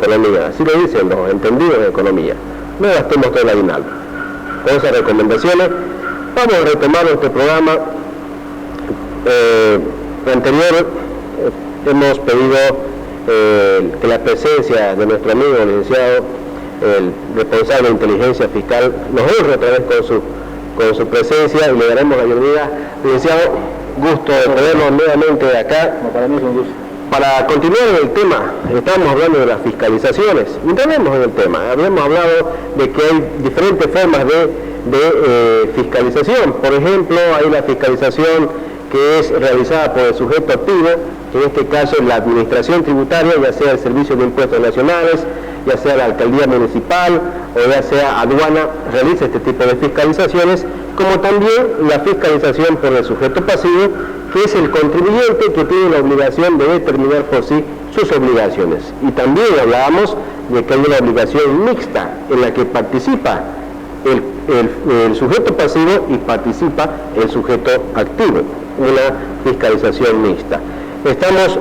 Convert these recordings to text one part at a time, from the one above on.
economía, así lo dicen los entendidos de economía. No gastemos todo el aguinaldo. Con esas recomendaciones, vamos a retomar nuestro programa anterior. Hemos pedido que la presencia de nuestro amigo, el licenciado, el responsable de inteligencia fiscal, nos honre otra vez con su presencia y le daremos la bienvenida. Licenciado, gusto de tenerlo nuevamente acá. Para mí es un gusto. Para continuar en el tema, estamos hablando de las fiscalizaciones, y entraremos en el tema. Habíamos hablado de que hay diferentes formas de fiscalización. Por ejemplo, hay la fiscalización que es realizada por el sujeto activo, que en este caso es la administración tributaria, ya sea el Servicio de Impuestos Nacionales, ya sea la alcaldía municipal o ya sea aduana, realiza este tipo de fiscalizaciones, como también la fiscalización por el sujeto pasivo, que es el contribuyente que tiene la obligación de determinar por sí sus obligaciones. Y también hablábamos de que hay una obligación mixta en la que participa el sujeto pasivo y participa el sujeto activo, una fiscalización mixta. Estamos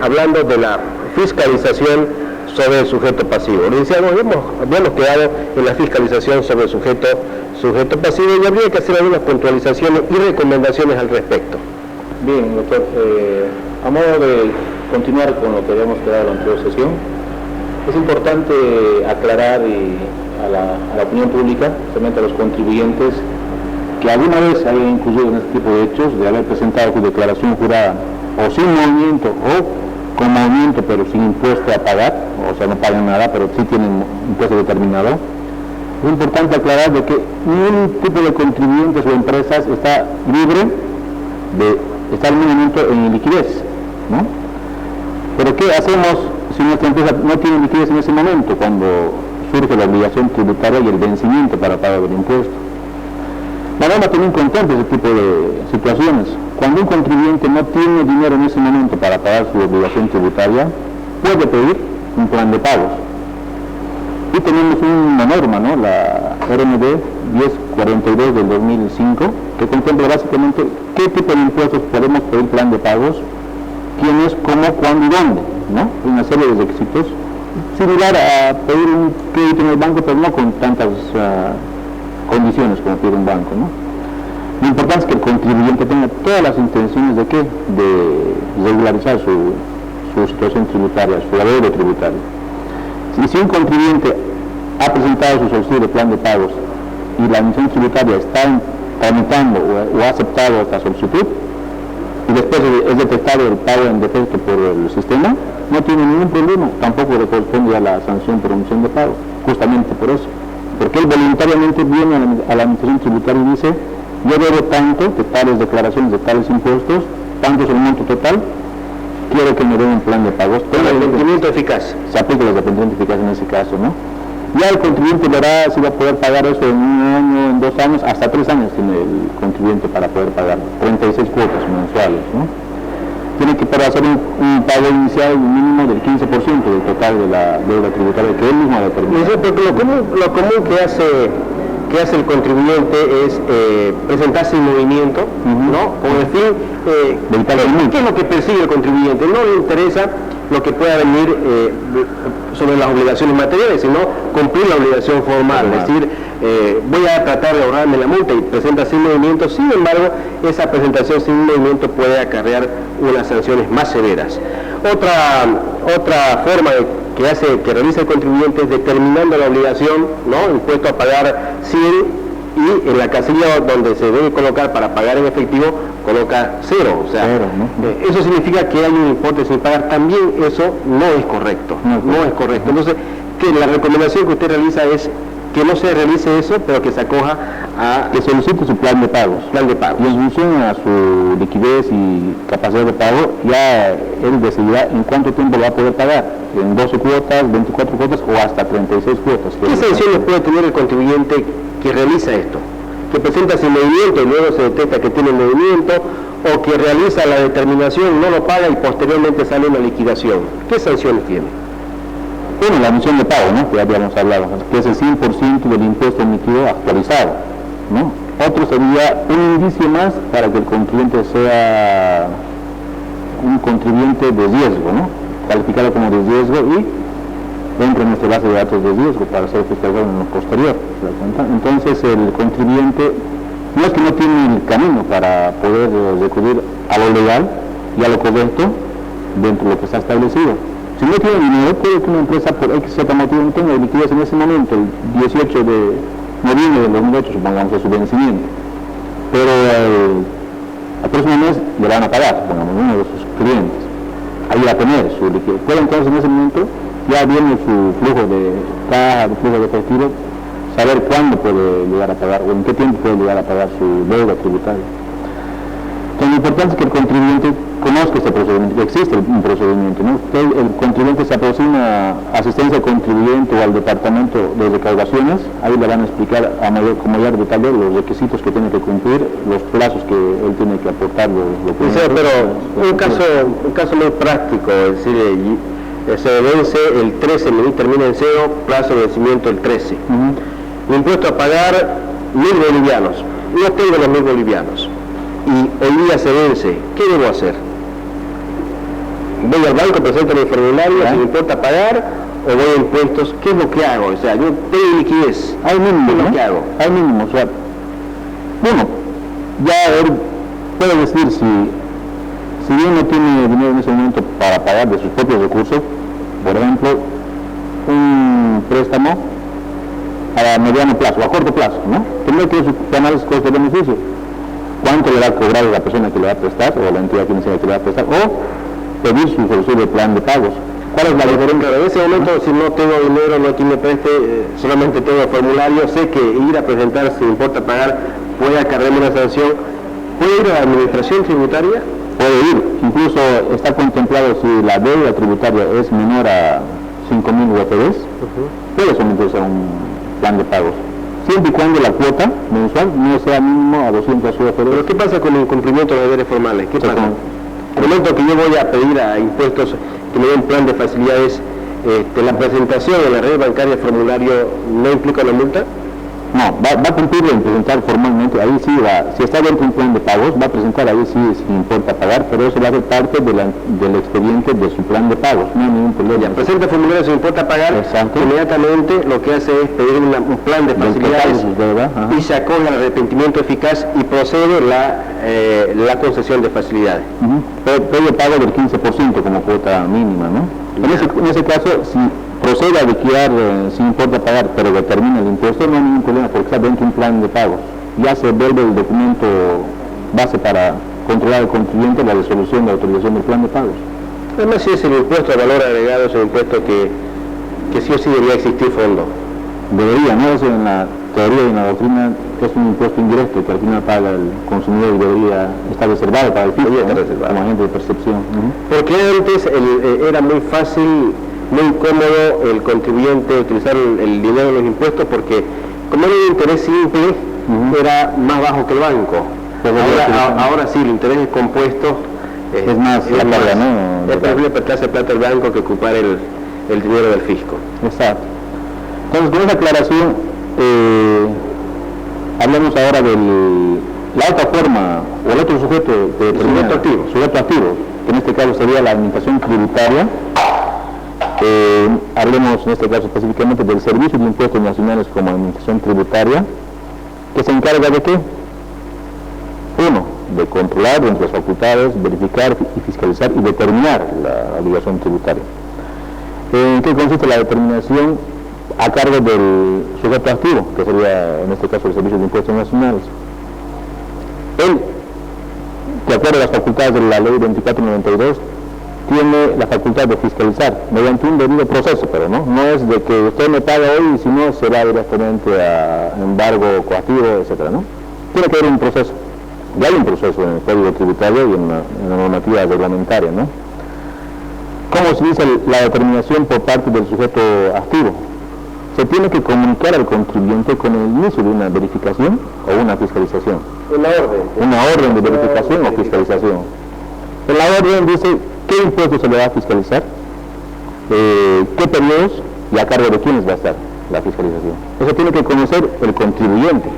hablando de la fiscalización sobre el sujeto pasivo. Licenciado, habíamos quedado en la fiscalización sobre el sujeto pasivo y habría que hacer algunas puntualizaciones y recomendaciones al respecto. Bien, doctor, a modo de continuar con lo que habíamos quedado en la anterior sesión, es importante aclarar a la opinión pública, especialmente a los contribuyentes, que alguna vez hayan incurrido en este tipo de hechos, de haber presentado su declaración jurada o sin movimiento o con movimiento pero sin impuesto a pagar, o sea, no pagan nada, pero sí tienen impuesto determinado. Es importante aclarar de que ningún tipo de contribuyentes o empresas está libre de estar en movimiento en liquidez, ¿no? Pero ¿qué hacemos si nuestra empresa no tiene liquidez en ese momento, cuando surge la obligación tributaria y el vencimiento para pagar el impuesto? La norma también contempla ese tipo de situaciones. Cuando un contribuyente no tiene dinero en ese momento para pagar su obligación tributaria, puede pedir un plan de pagos. Y tenemos una norma, ¿no? La RMD 1042 del 2005, que contempla básicamente qué tipo de impuestos podemos pedir plan de pagos, quiénes, cómo, cuándo y dónde, ¿no? Una serie de requisitos, similar a pedir un crédito en el banco, pero no con tantas condiciones como pide un banco, ¿no? Lo importante es que el contribuyente tenga todas las intenciones de regularizar su situación tributaria, su adeudo tributario. Si un contribuyente ha presentado su solicitud de plan de pagos y la administración tributaria está tramitando o ha aceptado esta solicitud y después es detectado el pago en defecto por el sistema, no tiene ningún problema, tampoco le corresponde a la sanción por omisión de pago, justamente por eso, porque él voluntariamente viene a la administración tributaria y dice: yo debo tanto de tales declaraciones, de tales impuestos, tanto es el monto total, quiero que me den un plan de pagos. Con el arrepentimiento eficaz. Se aplica el arrepentimiento eficaz en ese caso, ¿no? Ya el contribuyente verá si va a poder pagar eso en 1 año, en 2 años, hasta 3 años tiene el contribuyente para poder pagar 36 cuotas mensuales, ¿no? Tiene que poder hacer un pago inicial mínimo del 15% del total de la deuda tributaria que él mismo ha determinado. Sí, porque lo común que hace el contribuyente es presentarse en movimiento, ¿no? Con el fin ¿qué es lo que persigue el contribuyente? No le interesa lo que pueda venir sobre las obligaciones materiales, sino cumplir la obligación formal, es decir, voy a tratar de ahorrarme la multa y presenta sin movimiento. Sin embargo, esa presentación sin movimiento puede acarrear unas sanciones más severas. Otra forma que realiza el contribuyente es determinando la obligación, ¿no? Impuesto a pagar 100, y en la casilla donde se debe colocar para pagar en efectivo coloca 0, o sea, ¿no? Eso significa que hay un importe sin pagar. También eso no es correcto, no es correcto. Entonces, que la recomendación que usted realiza es que no se realice eso, pero que se acoja a que solicite su plan de pagos. Plan de pagos. Y en función a su liquidez y capacidad de pago, ya él decidirá en cuánto tiempo lo va a poder pagar, en 12 cuotas, 24 cuotas o hasta 36 cuotas. ¿Qué sanciones puede tener el contribuyente que realiza esto? Que presenta sin movimiento y luego se detecta que tiene movimiento, o que realiza la determinación, no lo paga y posteriormente sale una liquidación. ¿Qué sanciones tiene? Bueno, la omisión de pago, ¿no? Que ya habíamos hablado, que es el 100% del impuesto emitido actualizado, ¿no? Otro sería un indicio más para que el contribuyente sea un contribuyente de riesgo, ¿no? Calificado como de riesgo, y entra en esta base de datos de riesgo para ser fiscalizado en lo posterior. ¿Se da cuenta? Entonces el contribuyente no es que no tiene el camino para poder recurrir a lo legal y a lo correcto dentro de lo que está establecido. Si no tiene dinero, puede que una empresa por X motivo no tenga liquidez en ese momento, el 18 de noviembre del 2008, supongamos, es su vencimiento. Pero al próximo mes le van a pagar, supongamos, uno de sus clientes. Ahí va a tener su liquidez. Puede entonces en ese momento, ya viene su flujo de caja, su flujo de efectivo, saber cuándo puede llegar a pagar o en qué tiempo puede llegar a pagar su deuda tributaria. Entonces, lo importante es que el contribuyente conozca este procedimiento, que existe un procedimiento, ¿no? El contribuyente se aproxima a asistencia al contribuyente o al departamento de recaudaciones, ahí le van a explicar con mayor detalle los requisitos que tiene que cumplir, los plazos que él tiene que aportar. Pero un caso muy práctico, es decir, se vence el 13, termina en 0, plazo de vencimiento el 13. Impuesto a pagar 1.000 bolivianos, no tengo los 1.000 bolivianos y hoy día se vence, ¿qué debo hacer? ¿Voy al banco, presento mi formulario, si me importa pagar, o voy a impuestos? ¿Qué es lo que hago? O sea, yo tengo liquidez, hay mínimo, ¿qué es lo que hago? Hay mínimo, o sea, bueno, ya él puede decir si bien no tiene dinero en ese momento para pagar de sus propios recursos, por ejemplo, un préstamo a mediano plazo, o a corto plazo, ¿no? Tendrá que su análisis costo-beneficio. ¿Cuánto le va a cobrar a la persona que le va a prestar, o la entidad financiera que le va a prestar, o pedir su solución de plan de pagos? ¿Cuál es la diferencia? En ese momento, si no tengo dinero, no hay quien me preste, solamente tengo el formulario, sé que ir a presentar, si me importa pagar, puede acarrearme una sanción. ¿Puede ir a la administración tributaria? Puede ir, incluso está contemplado si la deuda tributaria es menor a 5.000 UFDs, puede someterse a un plan de pagos, siempre y cuando la cuota mensual no sea mínimo a 200 UFDs. ¿Pero qué pasa con el incumplimiento de deberes formales? ¿Qué pasa? En el momento que yo voy a pedir a impuestos que me den un plan de facilidades, la presentación en la red bancaria del formulario no implica una multa. No, va a cumplir en presentar formalmente, ahí sí va, si está dentro de un plan de pagos, va a presentar ahí sí, si importa pagar, pero eso va a ser parte del expediente de su plan de pagos, no hay ningún problema. Ya, presenta el formulario si importa pagar, exacto. Inmediatamente lo que hace es pedir un plan de facilidades y se acoge al arrepentimiento eficaz y procede la concesión de facilidades. Previo pago del 15% como cuota mínima, ¿no? En ese caso, si procede a liquidar sin importa pagar, pero determina el impuesto, no hay ningún problema porque está dentro de un plan de pagos. Ya se vuelve el documento base para controlar al contribuyente la resolución de autorización del plan de pagos. Además, si es el impuesto de valor agregado, es un impuesto que sí o sí debería existir fondo. Debería, ¿no? Eso en la teoría y en la doctrina es un impuesto indirecto que al final paga el consumidor y debería estar reservado para el fisco, como agente de percepción. Porque antes era muy fácil, muy cómodo el contribuyente utilizar el dinero de los impuestos porque como era un interés simple, era más bajo que el banco. Ahora sí, el interés es compuesto, es más la carga, ¿no? Es preferible prestarse plata al banco que ocupar el dinero del fisco. Exacto. Entonces, con esa aclaración, hablamos ahora de la otra forma, o el otro sujeto sujeto activo, que en este caso sería la administración tributaria. Hablemos en este caso específicamente del Servicio de Impuestos Nacionales como administración tributaria, que se encarga de ¿qué? Uno, de controlar entre las facultades, verificar y fiscalizar y determinar la obligación tributaria. ¿En qué consiste la determinación? A cargo del sujeto activo, que sería en este caso el Servicio de Impuestos Nacionales. Él, de acuerdo a las facultades de la Ley 2492, tiene la facultad de fiscalizar mediante un debido proceso, pero no es de que usted me paga hoy y si no se va directamente a embargo coactivo, etcétera, ¿no? Tiene que haber un proceso. Ya hay un proceso en el Código Tributario y en la normativa reglamentaria, ¿no? ¿Cómo se dice la determinación por parte del sujeto activo? Se tiene que comunicar al contribuyente con el inicio de una verificación o una fiscalización. Una orden de verificación o fiscalización. En la orden dice qué impuestos se le va a fiscalizar, qué periodos y a cargo de quiénes va a estar la fiscalización. Eso tiene que conocer el contribuyente.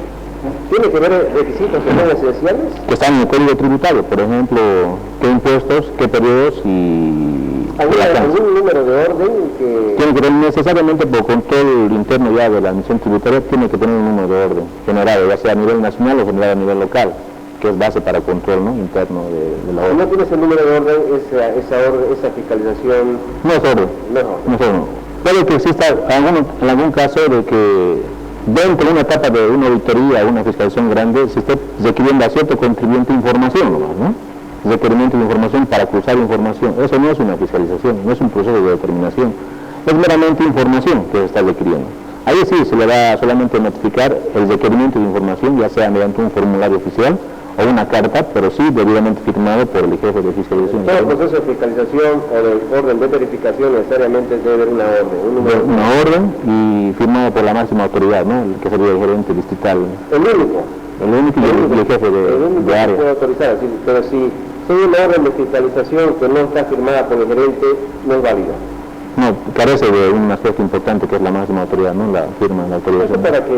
¿Tiene que ver requisitos que son esenciales? Que están en el Código Tributario, por ejemplo, qué impuestos, qué periodos y ¿Algún número de orden que...? Tiene que tener necesariamente por control interno ya de la administración tributaria, tiene que tener un número de orden generado, ya sea a nivel nacional o generado a nivel local, que es base para control, ¿no?, interno de la orden. Si no tienes el número de orden, esa fiscalización... No es orden. No es orden. Puede que exista en algún caso de que dentro de una etapa de una auditoría o una fiscalización grande se esté requiriendo a cierto contribuyente información, ¿no? Requerimiento de información para cruzar información. Eso no es una fiscalización, no es un proceso de determinación, es meramente información que se está requiriendo. Ahí sí se le va solamente a notificar el requerimiento de información, ya sea mediante un formulario oficial o una carta, pero sí debidamente firmado por el jefe de fiscalización. Todo el proceso de fiscalización o de orden de verificación necesariamente debe haber una orden. Una orden y firmado por la máxima autoridad, ¿no?, el que sería el gerente distrital. El único y el jefe de área. Puede autorizar, pero si hay una orden de fiscalización que no está firmada por el gerente, no es válida. No, carece de un aspecto importante que es la máxima autoridad, ¿no?, la firma, la autorización. Eso para que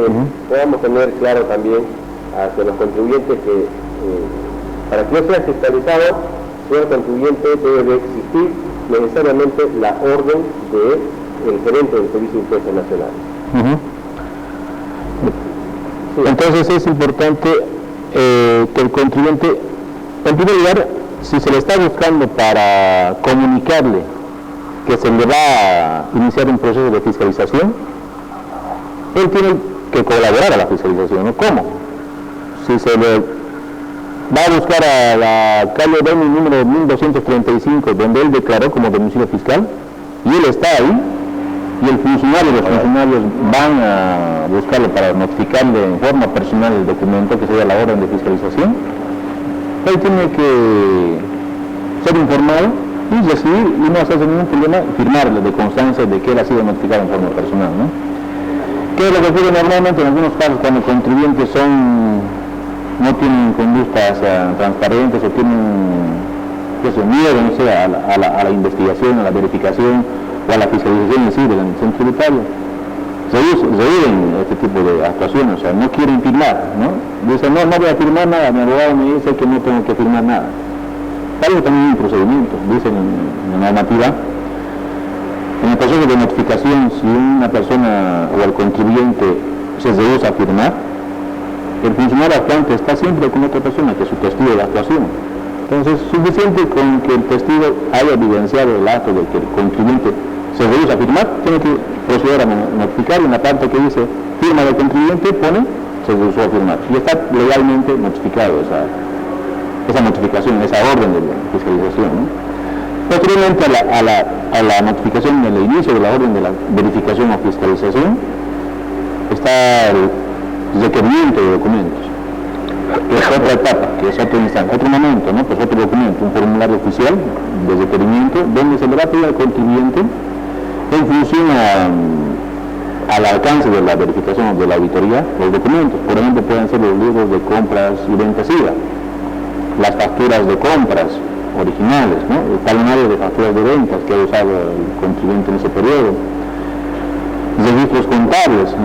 podamos tener claro también hacia los contribuyentes que para que yo sea fiscalizado, señor contribuyente, debe de existir necesariamente la orden del gerente del Servicio de Impuestos Nacionales. Sí. Entonces es importante que el contribuyente, en primer lugar, si se le está buscando para comunicarle que se le va a iniciar un proceso de fiscalización, él tiene que colaborar a la fiscalización, ¿no? ¿Cómo? Si se le va a buscar a la calle Beni número 1235, donde él declaró como domicilio fiscal, y él está ahí, y los funcionarios van a buscarlo para notificarle en forma personal el documento, que sería la orden de fiscalización, él tiene que ser informado y recibir, y no hacerse ningún problema, firmarle de constancia de que él ha sido notificado en forma personal, ¿no? ¿Qué es lo que ocurre normalmente en algunos casos cuando contribuyentes no tienen conductas transparentes o tienen miedo, no sé, a la investigación, a la verificación o a la fiscalización en sí de la administración tributaria? Rehuyen este tipo de actuaciones, o sea, no quieren firmar, ¿no? Dicen, no voy a firmar nada, mi abogado me dice que no tengo que firmar nada. Tal también un procedimiento, dicen en la normativa. En el proceso de notificación, si una persona o el contribuyente se rehúsa a firmar, el funcionario actuante está siempre con otra persona que es su testigo de actuación. Entonces, es suficiente con que el testigo haya evidenciado el acto de que el contribuyente se rehúsa a firmar, tiene que proceder a notificar, y en la parte que dice firma del contribuyente pone se rehusó a firmar, y está legalmente notificado esa notificación, esa orden de fiscalización, ¿no? Posteriormente a la notificación del inicio de la orden de la verificación o fiscalización está el requerimiento de documentos, que es otra etapa, que es otro instante, otro momento, ¿no? Pues otro documento, un formulario oficial de requerimiento, donde se le va a pedir al contribuyente en función al alcance de la verificación o de la auditoría los documentos. Por ejemplo, pueden ser los libros de compras y ventas IVA, las facturas de compras originales, ¿no?, el talonario de facturas de ventas que ha usado el contribuyente en ese periodo, registros contables,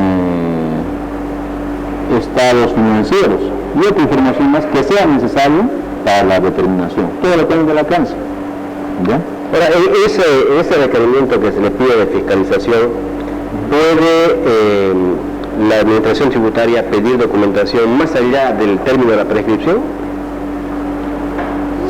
estados financieros y otra información más que sea necesaria para la determinación. Todo depende del alcance, ¿ya? Ahora, ese requerimiento que se le pide de fiscalización, ¿puede la administración tributaria pedir documentación más allá del término de la prescripción?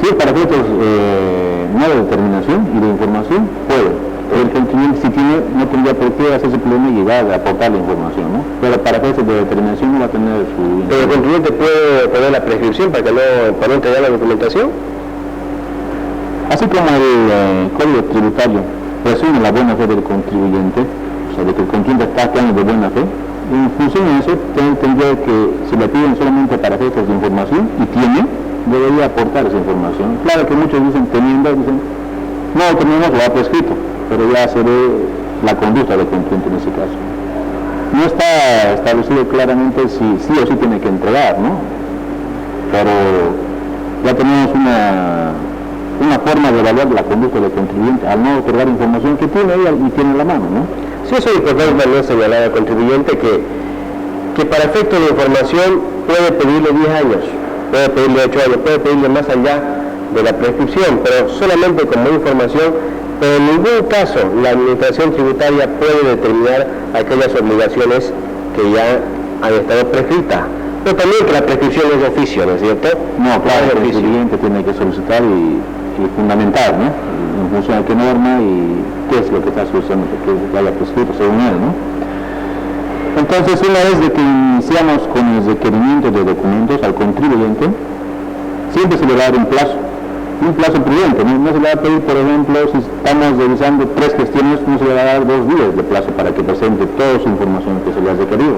Sí, para efectos no de determinación y de información puede. El contribuyente, si tiene, no tendría por qué hacerse problema y llegar a aportar la información, ¿no? Pero para efectos de determinación no va a tener su... ¿Pero el contribuyente puede poner la prescripción para no entregar la documentación? Así como el Código Tributario presume la buena fe del contribuyente, o sea, de que el contribuyente está actuando de buena fe, en función de eso tendría que, si le piden solamente para efectos de información y debería aportar esa información. Claro que muchos dicen, no tenemos, lo ha prescrito, pero ya se ve la conducta del contribuyente en ese caso. No está establecido claramente si sí o sí tiene que entregar, ¿no? Pero ya tenemos una forma de evaluar la conducta del contribuyente al no otorgar información que tiene ella y tiene en la mano, ¿no? Sí, eso es importante también señalar al contribuyente que para efectos de información puede pedirle 10 años, puede pedirle 8 años, puede pedirle más allá de la prescripción, pero solamente como información pero en ningún caso la administración tributaria puede determinar aquellas obligaciones que ya han estado prescritas. Pero también que la prescripción es de oficio, ¿no es cierto? No, claro, el contribuyente tiene que solicitar y fundamentar, ¿no? En función de qué norma y qué es lo que está sucediendo, que haya prescrito según él, ¿no? Entonces, una vez de que iniciamos con el requerimiento de documentos al contribuyente, siempre se le va a dar un plazo prudente, ¿no? No se le va a pedir, por ejemplo, si estamos revisando 3 gestiones, no se le va a dar 2 días de plazo para que presente toda su información que se le ha requerido.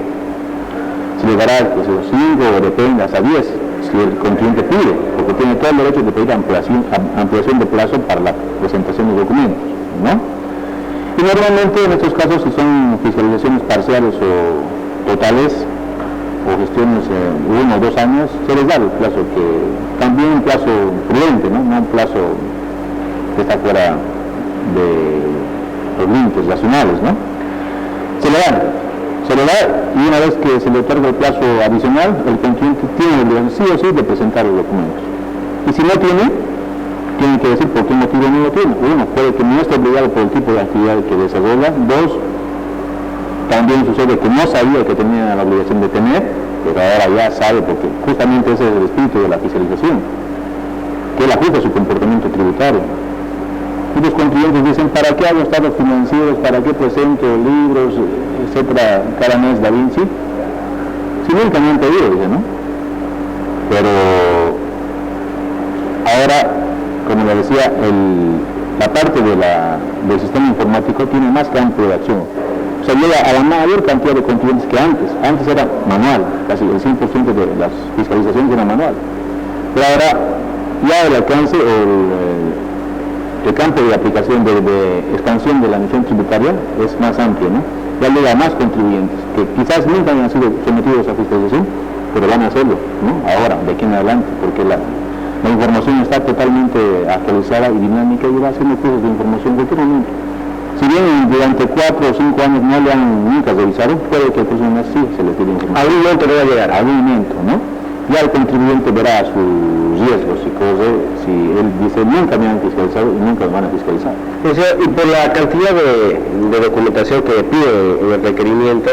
Se le dará 5 o depende hasta 10, si el contribuyente pide, porque tiene todo el derecho de pedir ampliación de plazo para la presentación de documentos, ¿no? Y normalmente en estos casos, si son fiscalizaciones parciales o totales, o gestiones de 1 o 2 años, se les da el plazo, que también un plazo prudente, ¿no? No un plazo que está fuera de los límites nacionales, ¿no? Se le da, y una vez que se le otorga el plazo adicional, el contribuyente tiene la obligación sí o sí de presentar los documentos. Y si no tiene que decir por qué motivo no lo tiene. Uno, puede que no esté obligado por el tipo de actividad que desarrolla. 2, también sucede que no sabía que tenía la obligación de tener, pero ahora ya sabe, porque justamente ese es el espíritu de la fiscalización, que él ajusta su comportamiento tributario. Y los contribuyentes dicen, ¿para qué hago estados financieros? ¿Para qué presento libros, etcétera, cada mes Da Vinci? Si nunca me han pedido, dice, ¿no? Pero ahora, como le decía, la parte del sistema informático tiene más campo de acción. O sea, llega a la mayor cantidad de contribuyentes que antes. Antes era manual, casi el 100% de las fiscalizaciones era manual. Pero ahora ya el alcance, el campo de aplicación, de expansión de la misión tributaria es más amplio, ¿no? Ya llega a más contribuyentes, que quizás nunca hayan sido sometidos a fiscalización, pero van a hacerlo, ¿no? Ahora, de aquí en adelante, porque la información está totalmente actualizada y dinámica y va haciendo cursos de información en cualquier momento. Si bien durante 4 o 5 años no le han nunca revisado, puede que el próximo mes sí se le pide información. Algún momento le va a llegar. Algún momento, ¿no? Ya el contribuyente verá sus riesgos y cosas, si él dice nunca me han fiscalizado y nunca me van a fiscalizar. O sea, y por la cantidad de documentación que pide en el requerimiento,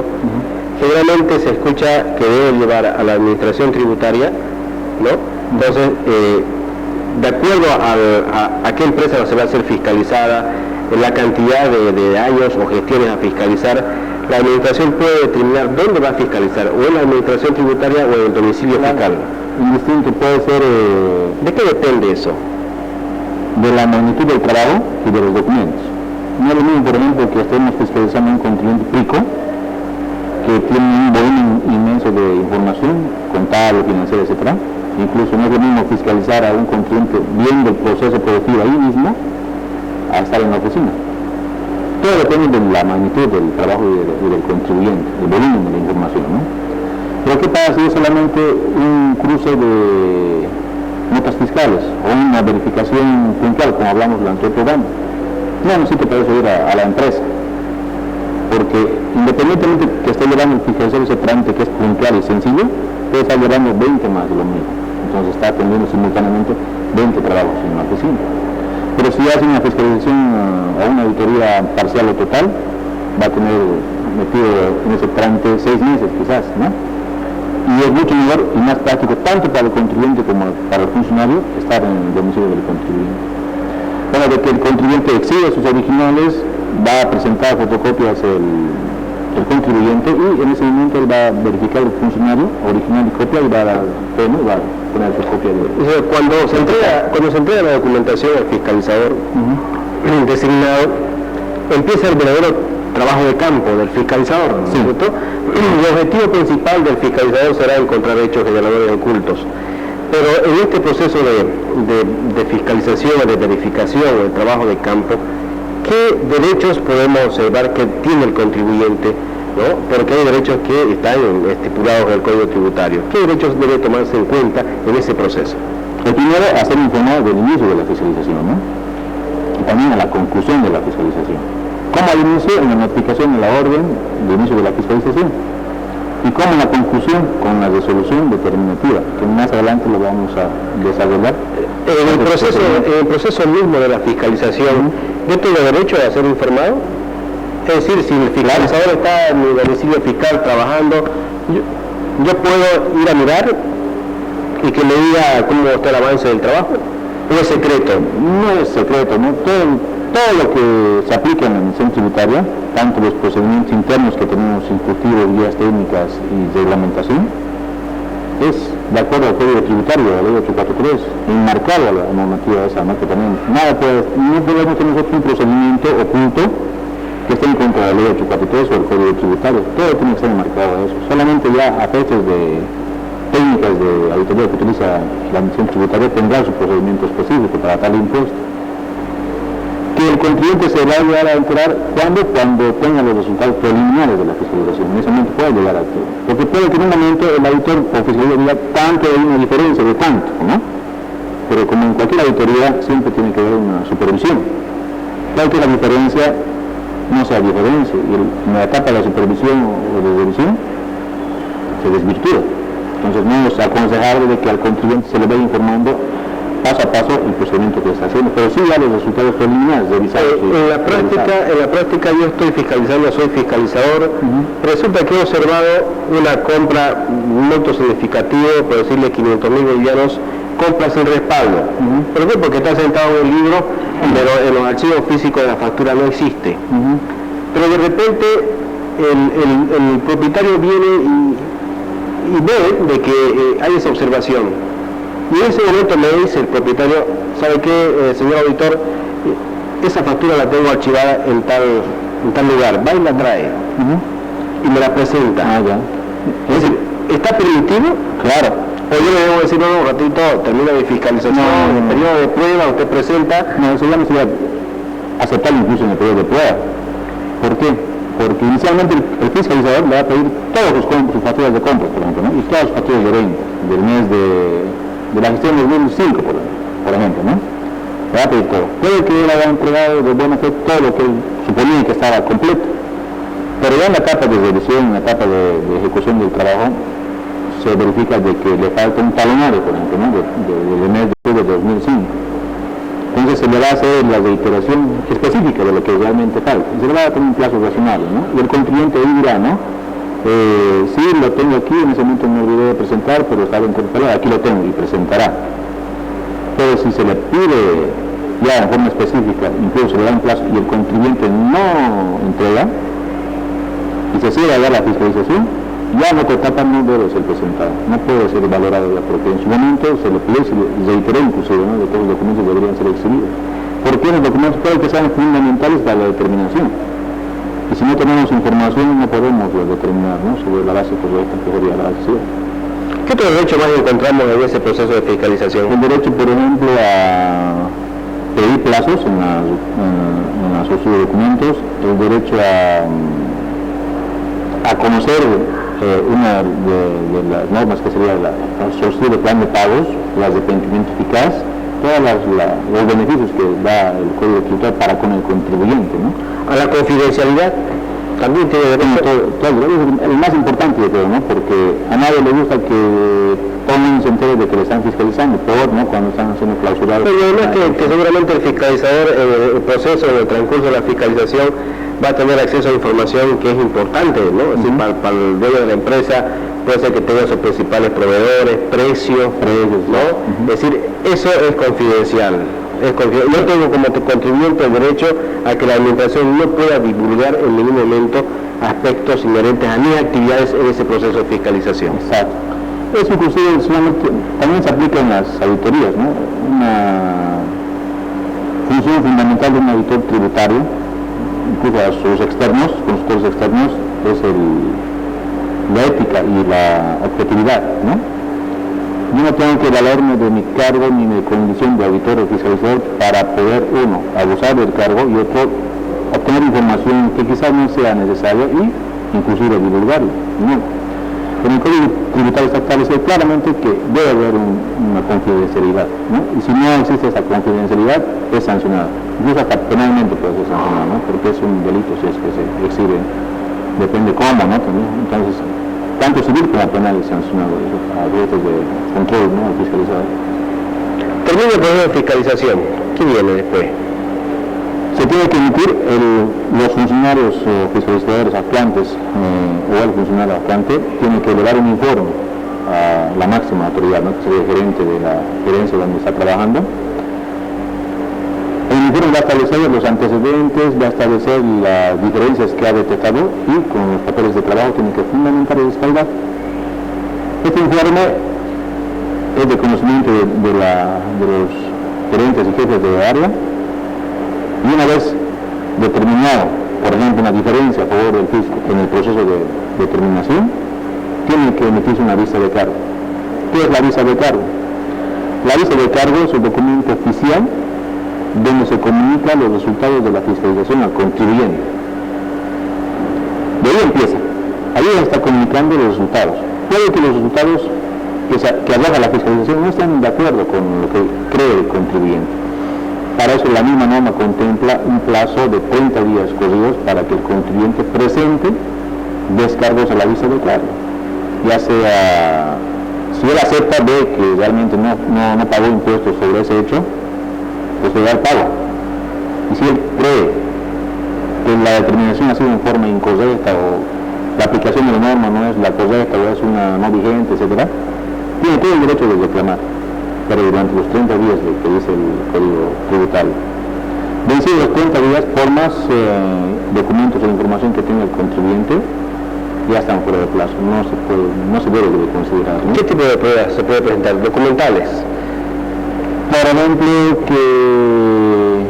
generalmente se escucha que debe llevar a la administración tributaria, ¿no? Entonces, de acuerdo a qué empresa se va a ser fiscalizada, la cantidad de años o gestiones a fiscalizar, la administración puede determinar dónde va a fiscalizar, o en la administración tributaria o en el domicilio fiscal. Indistinto puede ser... ¿De qué depende eso? De la magnitud del trabajo y de los documentos. No es lo mismo, por ejemplo, que estemos fiscalizando un contribuyente rico, que tiene un volumen inmenso de información, contable, financiera, etc. Incluso no es lo mismo fiscalizar a un contribuyente viendo el proceso productivo ahí mismo, a estar en la oficina. Todo depende de la magnitud del trabajo y del contribuyente, del volumen de la información, ¿no? Pero ¿qué pasa si es solamente un cruce de notas fiscales o una verificación puntual, como hablamos durante el programa? No necesito para eso ir a la empresa, porque independientemente que esté llevando el fiscalizador ese trámite que es puntual y sencillo, puede estar llevando 20 más de lo mismo. Entonces está atendiendo simultáneamente 20 trabajos en una oficina. Pero si hace una fiscalización o una auditoría parcial o total, va a tener metido en ese trámite 6 meses quizás, ¿no? Y es mucho mejor y más práctico, tanto para el contribuyente como para el funcionario, estar en el domicilio del contribuyente. Bueno, de que el contribuyente exhibe sus originales, va a presentar fotocopias el contribuyente y en ese momento él va a verificar el funcionario original y copia y va a dar fe, ¿no? Va a poner su copia de... Cuando se entrega la documentación al fiscalizador designado, empieza el verdadero trabajo de campo del fiscalizador, ¿no? Sí. ¿Cierto? El objetivo principal del fiscalizador será encontrar hechos generadores ocultos. Pero en este proceso de fiscalización, de verificación, del trabajo de campo, ¿qué derechos podemos observar que tiene el contribuyente? ¿No? Porque hay derechos que están estipulados en el Código Tributario. ¿Qué derechos debe tomarse en cuenta en ese proceso? El primero, hacer informado del inicio de la fiscalización, ¿no? Y también a la conclusión de la fiscalización. Como al inicio, en la notificación de la orden de inicio de la fiscalización. y como la conclusión con la resolución determinativa, que más adelante lo vamos a desarrollar. En el proceso mismo de la fiscalización, ¿yo tengo derecho a ser informado? Es decir, si el fiscalizador está en mi domicilio fiscal trabajando, yo puedo ir a mirar y que me diga cómo está el avance del trabajo. ¿O es secreto? No es secreto, ¿no? Todo lo que se aplica en la administración tributaria, tanto los procedimientos internos que tenemos incurtidos, guías técnicas y reglamentación, es de acuerdo al Código Tributario, a la Ley 843, enmarcado a la normativa esa, ¿no? Que también no podemos tener nosotros un procedimiento oculto que esté en contra de la Ley 843 o el Código Tributario. Todo tiene que estar enmarcado a eso. Solamente ya a efectos de técnicas de auditoría que utiliza la administración tributaria tendrá su procedimiento específico para tal impuesto. Que el contribuyente se va a llegar a enterar cuando tenga los resultados preliminares de la fiscalización. En ese momento puede llegar a todo. Porque puede que en un momento el auditor o fiscalía diga tanto hay una diferencia de tanto, ¿no? Pero como en cualquier auditoría siempre tiene que haber una supervisión. Tal que la diferencia no sea diferencia y en la etapa de la supervisión o de revisión se desvirtúa. Entonces no es aconsejable de que al contribuyente se le vaya informando paso a paso el procedimiento que está haciendo, pero sí ya los resultados preliminares revisados. En la práctica yo estoy fiscalizando, soy fiscalizador. Resulta que he observado una compra muy significativa, por decirle 500.000 bolivianos, compra sin respaldo. ¿Por qué? Porque está sentado en el libro, pero en los archivos físicos de la factura no existe. Pero de repente el propietario viene y ve de que hay esa observación. Y en ese momento me dice el propietario, ¿sabe qué, señor auditor? Esa factura la tengo archivada en tal lugar, va y la trae. Y me la presenta. Es decir, ¿está permitido? Claro. O yo le debo decir, no, un ratito, termina mi fiscalización, en el periodo de prueba, usted presenta. No, eso ya no se va a aceptar incluso en el periodo de prueba. ¿Por qué? Porque inicialmente el fiscalizador le va a pedir todas sus facturas de compra, por ejemplo, ¿no? Y todas sus facturas de venta del mes de la gestión del 2005, por ejemplo, ¿no? Le va a pedir todo. Puede que él haya entregado de buena fe todo lo que él suponía que estaba completo, pero ya en la etapa de revisión, en la etapa de ejecución del trabajo, se verifica de que le falta un talonario, por ejemplo, ¿no? del mes de octubre de 2005. Entonces se le va a hacer la reiteración específica de lo que realmente falta. Se le va a dar un plazo razonable, ¿no? Y el contribuyente ahí dirá, ¿no? Sí, lo tengo aquí, en ese momento me olvidé de presentar, pero estaba interpelado, aquí lo tengo y presentará. Pero si se le pide ya en forma específica, incluso se le da un plazo y el contribuyente no entrega y se sigue a dar la fiscalización, ya en otra etapa no debe ser presentado, no puede ser valorado ya, porque en su momento se le pidió, se le reiteró inclusive, ¿no? De que los documentos deberían ser exhibidos. Porque los documentos pueden que sean fundamentales para la determinación. Y si no tenemos información no podemos determinar, ¿no? Sobre la base correcta que sería la base. ¿Qué otro derecho más encontramos en ese proceso de fiscalización? El derecho, por ejemplo, a pedir plazos en la solicitud de documentos, el derecho a conocer una de las normas que sería la solicitud de plan de pagos, el arrepentimiento eficaz, todos los beneficios que da el Código Tributario para con el contribuyente, ¿no? A la confidencialidad también tiene derecho. El más importante de todo, ¿no? Porque a nadie le gusta que todo el mundo se entere de que le están fiscalizando, peor, ¿no? Cuando están haciendo clausurados. Pero además que seguramente el fiscalizador en el proceso, en el transcurso de la fiscalización, va a tener acceso a información que es importante, ¿no? Es decir, para el dueño de la empresa puede ser que tenga sus principales proveedores, precios, ¿no? Es decir, eso es confidencial. Yo tengo como contribuyente el derecho a que la administración no pueda divulgar en ningún momento aspectos inherentes a mis actividades en ese proceso de fiscalización. Exacto. Eso inclusive también se aplica en las auditorías, ¿no? Una función fundamental de un auditor tributario, incluso a sus externos, consultores externos, es la ética y la objetividad, ¿no? Yo no tengo que valerme de mi cargo ni de condición de auditor o fiscalizador para poder, uno, abusar del cargo y otro, obtener información que quizás no sea necesaria y inclusive divulgarla, ¿no? En el Código Tributario está establecido claramente que debe haber una confidencialidad, ¿no? Y si no existe esa confidencialidad, es sancionada. Incluso hasta penalmente puede ser sancionada, ¿no? Porque es un delito si es que se exhibe, depende cómo, ¿no? También. Entonces, tanto civil como penal sancionado a objetos de control, ¿no?, al fiscalizador. Termina el proceso de fiscalización. ¿Qué viene después? Se tiene que emitir los funcionarios fiscalizadores actuantes o el funcionario actuante tiene que elevar un informe a la máxima autoridad, ¿no?, que sería el gerente de la gerencia donde está trabajando. El informe va a establecer los antecedentes, va a establecer las diferencias que ha detectado y con los papeles de trabajo tiene que fundamentar y respaldar. Este informe es de conocimiento de los gerentes y jefes de área, y una vez determinado, por ejemplo, una diferencia a favor del fisco en el proceso de determinación, tiene que emitirse una vista de cargo. ¿Qué es la vista de cargo? La vista de cargo es un documento oficial donde se comunican los resultados de la fiscalización al contribuyente. De ahí empieza. Ahí está comunicando los resultados. Puede que los resultados que arroja la fiscalización no estén de acuerdo con lo que cree el contribuyente. Para eso la misma norma contempla un plazo de 30 días corridos para que el contribuyente presente descargos a la vista de cargo. Ya sea, si él acepta, ve que realmente no pagó impuestos sobre ese hecho, pues le da el pago. Y si él cree que la determinación ha sido en forma incorrecta o la aplicación de la norma no es la correcta o es una no vigente, etc., tiene todo el derecho de reclamar, pero durante los 30 días que dice el Código Tributario. Vencidos los 30 días, por más documentos o información que tenga el contribuyente, ya están fuera de plazo, no se debe de considerar, ¿no? ¿Qué tipo de pruebas se puede presentar? ¿Documentales? Por ejemplo, que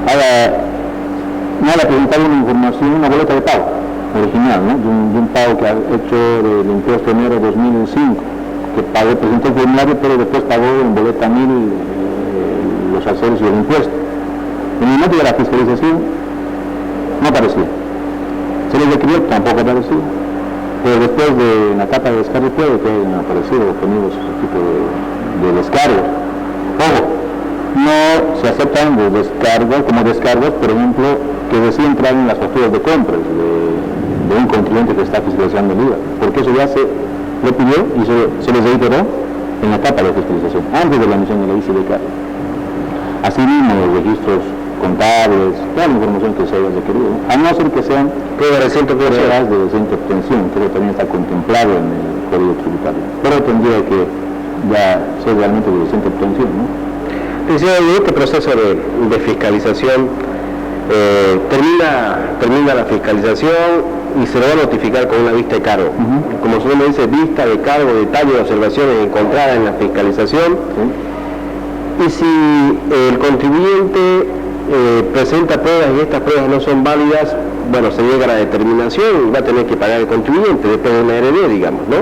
haya presentado una información, una boleta de pago original, ¿no?, de un pago que ha hecho del impuesto de enero de 2005, que presentó el formulario, pero después pagó en boleta 1000 los accesorios y el impuesto. En el momento de la fiscalización no aparecía. Se les requirió, tampoco aparecía. Pero después de la etapa de descargo puede que hayan aparecido obtenidos ese tipo de descargos. Ojo, no se aceptan de descargos, como descargos, por ejemplo, que recién traen las facturas de compras de un contribuyente que está fiscalizando el IVA, porque eso ya se le pidió y se les reiteró en la etapa de fiscalización, antes de la emisión de la vista de cargo. Asimismo, los registros contables, toda la información que se haya requerido, ¿no?, a no ser que sean pruebas de reciente obtención, que también está contemplado en el Código Tributario, pero tendría que ya ser realmente de reciente obtención, ¿no? Este proceso de fiscalización termina la fiscalización y se lo va a notificar con una vista de cargo. Como su nombre dice, vista de cargo, detalle de observaciones encontradas en la fiscalización. Y si el contribuyente presenta pruebas y estas pruebas no son válidas, bueno, se llega a la determinación y va a tener que pagar el contribuyente después de una heredad, digamos, ¿no?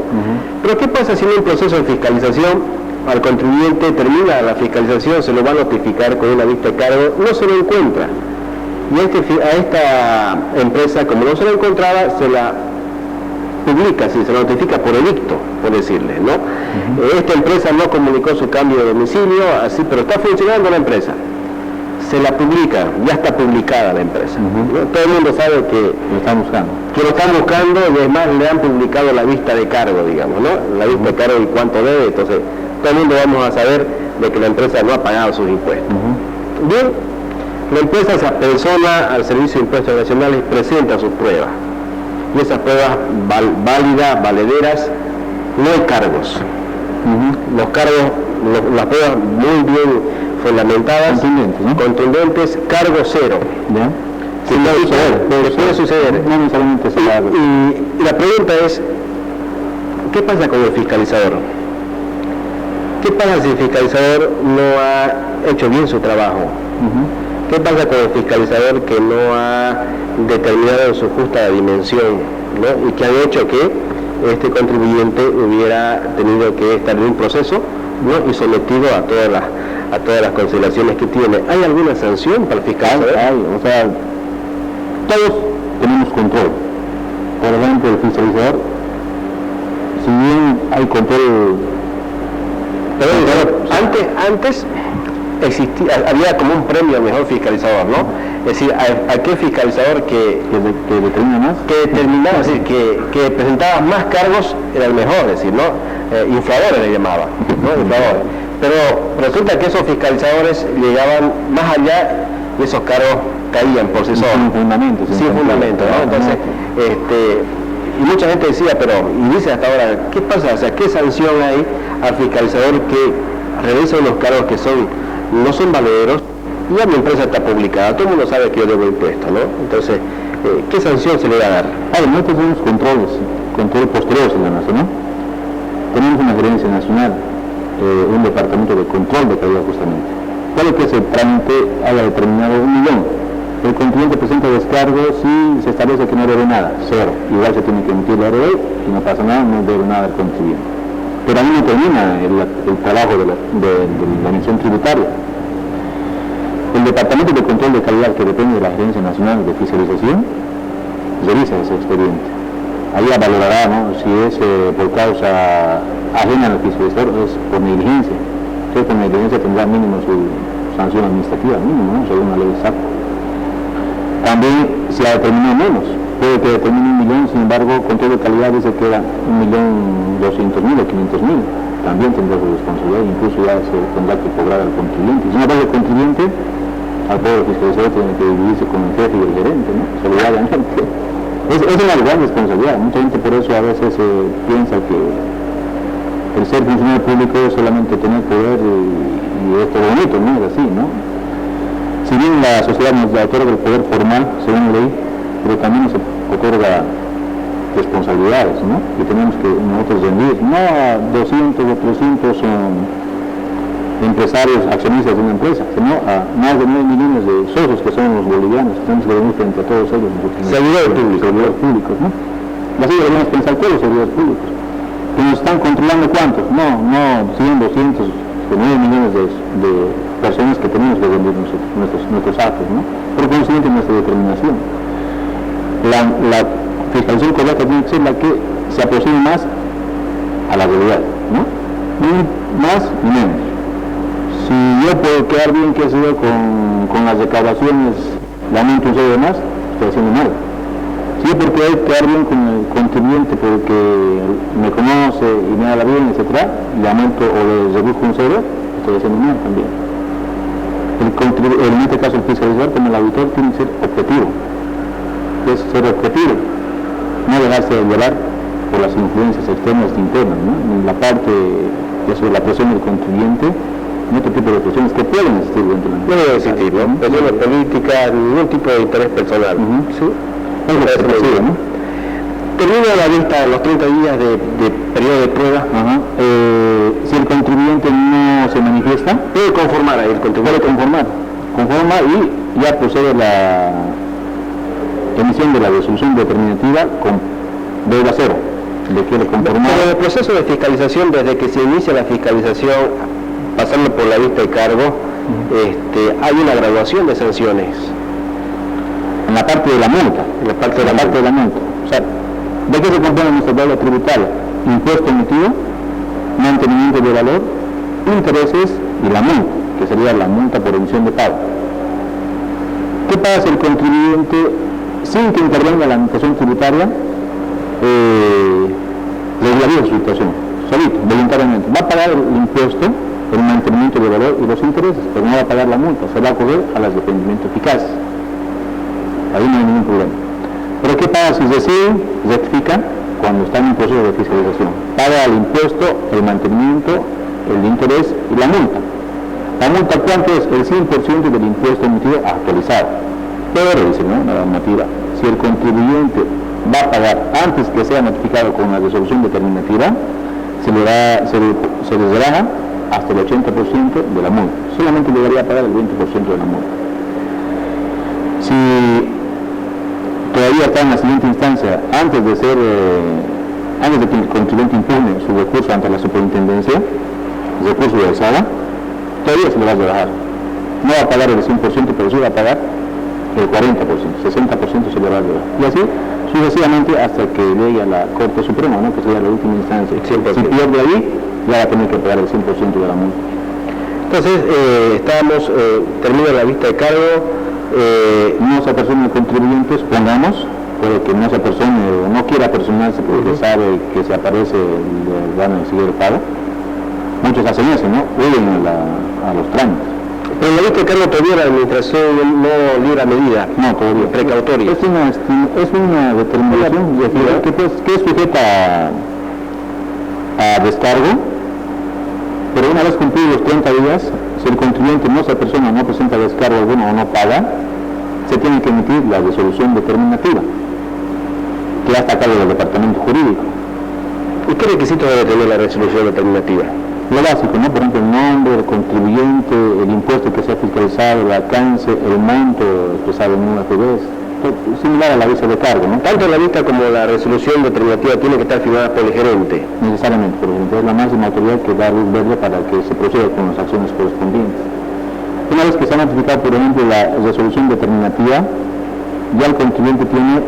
Pero ¿qué pasa si en un proceso de fiscalización al contribuyente termina la fiscalización, se lo va a notificar con una vista de cargo, no se lo encuentra? Y a esta empresa, como no se la encontraba, se la publica, se la notifica por edicto, por decirle, ¿no? Esta empresa no comunicó su cambio de domicilio, así, pero está funcionando la empresa. Se la publica, ya está publicada la empresa. ¿No? Todo el mundo sabe que lo están buscando y además le han publicado la vista de cargo, digamos, ¿no? La vista de cargo y cuánto debe, entonces todo el mundo vamos a saber de que la empresa no ha pagado sus impuestos. Bien, la empresa se apersona al Servicio de Impuestos Nacionales y presenta sus pruebas. Y esas pruebas válidas, valederas, no hay cargos. Los cargos, las pruebas muy bien fundamentadas, contundentes, cargo cero. ¿Ya? Puede suceder. No necesariamente se da. Y la pregunta es, ¿qué pasa con el fiscalizador? ¿Qué pasa si el fiscalizador no ha hecho bien su trabajo? ¿Qué pasa con el fiscalizador que no ha determinado su justa dimensión, ¿no?, y que han hecho que este contribuyente hubiera tenido que estar en un proceso, ¿no?, y sometido a todas las consideraciones que tiene? ¿Hay alguna sanción para el fiscalizador? O sea, todos tenemos control. Por ejemplo, el fiscalizador, si bien hay control, antes había como un premio al mejor fiscalizador, ¿no? Es decir, aquel fiscalizador que determina más, es decir, que presentaba más cargos era el mejor, es decir, ¿no? Infladores le llamaban, ¿no? Infladores. Pero resulta que esos fiscalizadores llegaban más allá y esos cargos caían por sí solos. Sin fundamento, ¿no? Entonces, y mucha gente decía, y dice hasta ahora, ¿qué pasa? O sea, ¿qué sanción hay al fiscalizador que realiza unos cargos que no son valederos? Ya mi empresa está publicada, todo el mundo sabe que yo debo impuestos, ¿no? Entonces, ¿qué sanción se le va a dar? Nosotros tenemos controles posteriores en la nación, ¿no? Tenemos una gerencia nacional, un departamento de control de calidad justamente. Puede que ese trámite haya determinado 1 millón. El contribuyente presenta descargos y se establece que no debe nada, 0. Igual se tiene que emitir la RD y no pasa nada, no debe nada al contribuyente. Pero ahí no termina el trabajo de la emisión tributaria. El Departamento de Control de Calidad, que depende de la Agencia Nacional de Fiscalización, revisa ese expediente. Ahí valorará, ¿no?, si es por causa ajena al fiscalizador o es por negligencia. Entonces, por negligencia tendrá mínimo su sanción administrativa, mínimo, ¿no?, según la ley de SAP. También se ha determinado menos. Puede que determine 1 millón, sin embargo, Control de Calidad dice que era 1.200.000 o 500.000. También tendrá su responsabilidad, incluso ya se tendrá que cobrar al contribuyente. Sin embargo, el contribuyente, al poder fiscalizador, tiene que dividirse con el jefe y el gerente, ¿no?, solidariamente. Es una gran responsabilidad. Mucha gente por eso a veces piensa que el ser funcionario público es solamente tener poder y esto bonito, ¿no? Es así, ¿no? Si bien la sociedad nos otorga el poder formal, según la ley, pero también nos otorga responsabilidades, ¿no? Y tenemos que nosotros rendir, no a 200 o 300 empresarios, accionistas de una empresa, sino a más de 9 millones de socios que son los bolivianos. Tenemos que rendir frente a todos ellos. Servidores públicos, ¿no? Y así deberíamos pensar todos los servidores públicos. ¿Que nos están controlando cuántos? No 100, 200, 9 millones de personas que tenemos que rendir nuestros actos, ¿no? Por consiguiente, nuestra determinación. La fiscalización correcta tiene que ser la que se aproxime más a la realidad, ¿no? Ni más ni menos. Si yo puedo quedar bien, qué sé yo, con las recaudaciones, lamento un cero de más, estoy haciendo mal. Si yo puedo quedar bien con el contribuyente porque me conoce y me habla bien, etc., le aumento o le reduzco un cero, estoy haciendo mal también. En este caso el fiscalizador, como el auditor, tiene que ser objetivo. Es ser objetivo, no dejarse llevar por las influencias externas e internas, ¿no? Ni la parte de la presión del contribuyente, ni otro tipo de presiones que pueden existir dentro de la empresa. No debe existir, ¿no? Presiones políticas, ningún tipo de interés personal. ¿Sí? Es lo que se, ¿no? Termina la vista los 30 días de periodo de prueba. Si el contribuyente no se manifiesta, puede conformar ahí el contribuyente. Conforma y ya procede la emisión de la resolución determinativa con deuda cero. Le quiere conformar. Pero en el proceso de fiscalización, desde que se inicia la fiscalización, pasando por la vista de cargo, hay una graduación de sanciones. En la parte de la multa. En la parte de la multa. O sea, ¿de qué se compone nuestra deuda tributaria? Impuesto emitido, mantenimiento de valor, intereses y la multa, que sería la multa por emisión de pago. ¿Qué pasa si el contribuyente, sin que intervenga la administración tributaria, regulariza su situación, solito, voluntariamente? Va a pagar el impuesto, el mantenimiento de valor y los intereses, pero no va a pagar la multa, se va a acoger a las de rendimiento eficaz. Ahí no hay ningún problema. Pero ¿qué pasa si rectifica cuando está en un proceso de fiscalización? Paga el impuesto, el mantenimiento, el interés y la multa. ¿La multa cuánto es? El 100% del impuesto emitido actualizado. Pero, dice, ¿no?, la normativa, si el contribuyente va a pagar antes que sea notificado con la resolución determinativa, se le relaja hasta el 80% de la multa. Solamente debería pagar el 20% de la multa. Si todavía está en la siguiente instancia, antes de que el contribuyente impugne su recurso ante la superintendencia, el recurso de alzada, todavía se le va a rebajar. No va a pagar el 100%, pero sí va a pagar el 40%, 60% se le va a rebajar. Y así sucesivamente hasta que llegue a la Corte Suprema, ¿no?, que sería la última instancia. Si pierde ahí, ya va a tener que pagar el 100% de la multa. Entonces, termina la vista de cargo, no se apersone contribuyentes, pongamos, puede que no se apersone o no quiera personarse porque sabe que si aparece le van a exigir el pago. Muchos hacen eso, ¿no? Huyen a los trámites. Pero en la vista de cargo todavía la administración no libra medida. No, todavía. Precautoria. Es una determinación que es sujeta a descargo, pero una vez cumplidos los 30 días, si el contribuyente no se apersona, no presenta descargo alguno o no paga, se tiene que emitir la resolución determinativa, que ya está a cargo del departamento jurídico. ¿Y qué requisitos debe tener la resolución determinativa? Lo básico, ¿no? Por ejemplo, el nombre del contribuyente, el impuesto que se ha fiscalizado, el alcance, el monto expresado en una FB, similar a la visa de cargo, ¿no? Tanto la vista como la resolución determinativa tiene que estar firmada por el gerente. Necesariamente, por ejemplo, es la máxima autoridad que da luz verde para que se proceda con las acciones correspondientes. Una vez que se ha notificado, por ejemplo, la resolución determinativa, ya el contribuyente tiene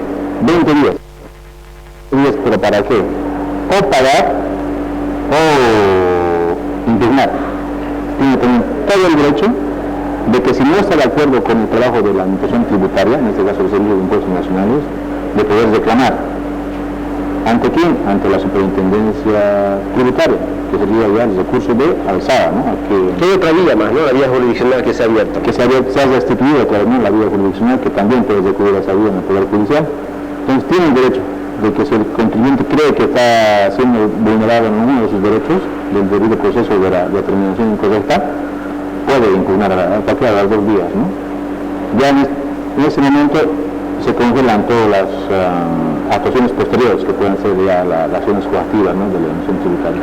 20 días. ¿Pero para qué? O pagar o impugnar. Tiene que tener todo el derecho de que si no está de acuerdo con el trabajo de la administración tributaria, en este caso el Servicio de Impuestos Nacionales, de poder reclamar. ¿Ante quién? Ante la Superintendencia Tributaria, que sería ya el recurso de alzada, ¿no? Que hay otra vía más, ¿no? La vía jurisdiccional que se ha abierto. Que se ha restituido, claro, ¿no? La vía jurisdiccional, que también puede recurrir a esa vía en el Poder Judicial. Entonces tiene el derecho de que si el contribuyente cree que está siendo vulnerado en uno de sus derechos, del debido proceso de la determinación incorrecta, puede impugnar a cualquiera de las dos vías, ¿no? Ya en ese momento se congelan todas las actuaciones posteriores que pueden ser ya las acciones coactivas, ¿no? De la administración tributaria.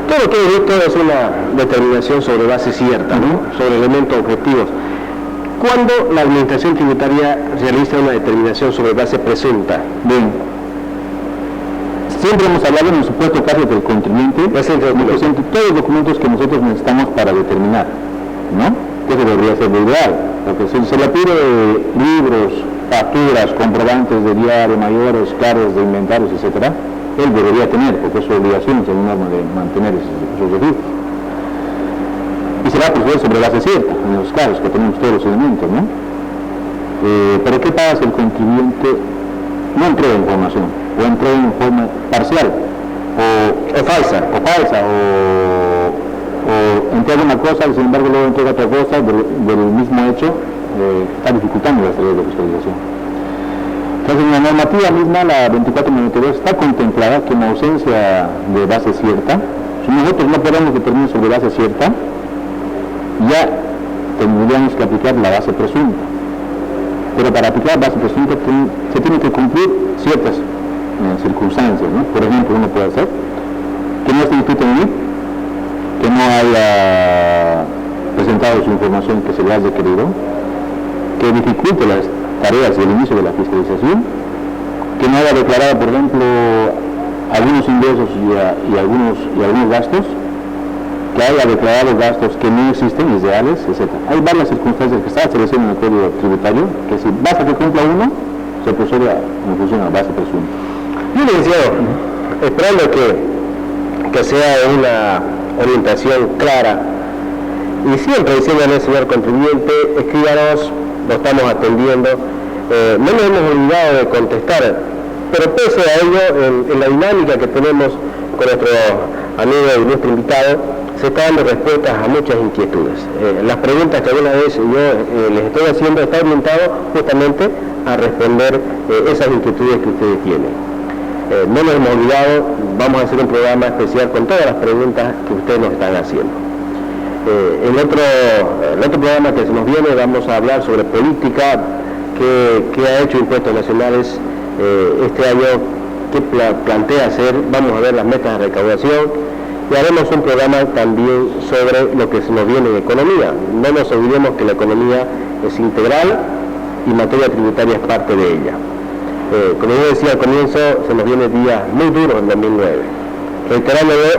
Todo lo que he visto es una determinación sobre base cierta, ¿no? Sobre elementos objetivos. ¿Cuándo la administración tributaria realiza una determinación sobre base presunta? Bien. Siempre hemos hablado en el supuesto caso del contribuyente presente todos los documentos que nosotros necesitamos para determinar, ¿no? Que eso debería ser lo ideal, porque si se le pide libros, facturas, comprobantes de diario, mayores, cargos de inventarios, etcétera, él debería tener, porque es su obligación, según norma, de mantener esos registros. Y será proceder sobre base cierta, en los casos que tenemos todos los elementos, ¿no? Pero ¿qué pasa si el contribuyente no entrega información, o entrega en forma parcial, o falsa, o entrega una cosa y sin embargo luego entrega otra cosa del mismo hecho, está dificultando las tareas de fiscalización. Entonces, en la normativa misma, la 2492, está contemplada que en ausencia de base cierta, si nosotros no podemos determinar sobre base cierta, ya tendríamos que aplicar la base presunta. Pero para aplicar base presunta se tienen que cumplir ciertas circunstancias, ¿no? Por ejemplo, uno puede hacer que no esté inscrito en mí, que no haya presentado su información que se le ha requerido, que dificulte las tareas y el inicio de la fiscalización, que no haya declarado, por ejemplo, algunos ingresos y algunos gastos, que haya declarado gastos que no existen, irreales, etc. Hay varias circunstancias que están establecidas en el Código Tributario, que si basta que cumpla uno, se procede en función a la base presunta. Bien, licenciado, esperando que sea una orientación clara, y siempre diciéndole, señor contribuyente, escríbanos, lo estamos atendiendo, no nos hemos olvidado de contestar, pero pese a ello, en la dinámica que tenemos con nuestro amigo y nuestro invitado, se está dando respuestas a muchas inquietudes. Las preguntas que alguna vez yo les estoy haciendo está orientado justamente a responder esas inquietudes que ustedes tienen. No nos hemos olvidado, vamos a hacer un programa especial con todas las preguntas que ustedes nos están haciendo. El otro programa que se nos viene, vamos a hablar sobre política, que ha hecho Impuestos Nacionales este año, qué plantea hacer, vamos a ver las metas de recaudación, y haremos un programa también sobre lo que se nos viene en economía. No nos olvidemos que la economía es integral y materia tributaria es parte de ella. Como yo decía al comienzo, se nos vienen días muy duros en 2009. Reiterándole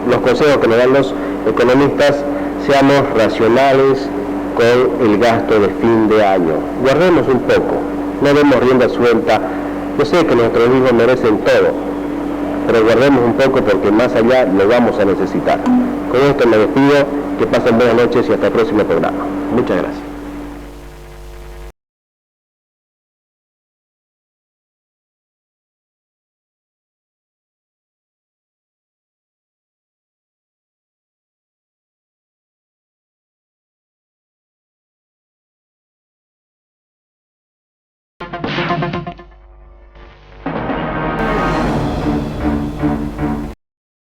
los consejos que nos dan los economistas, seamos racionales con el gasto de fin de año. Guardemos un poco, no demos rienda suelta. Yo sé que nuestros hijos merecen todo, pero guardemos un poco porque más allá lo vamos a necesitar. Con esto me despido, que pasen buenas noches y hasta el próximo programa. Muchas gracias.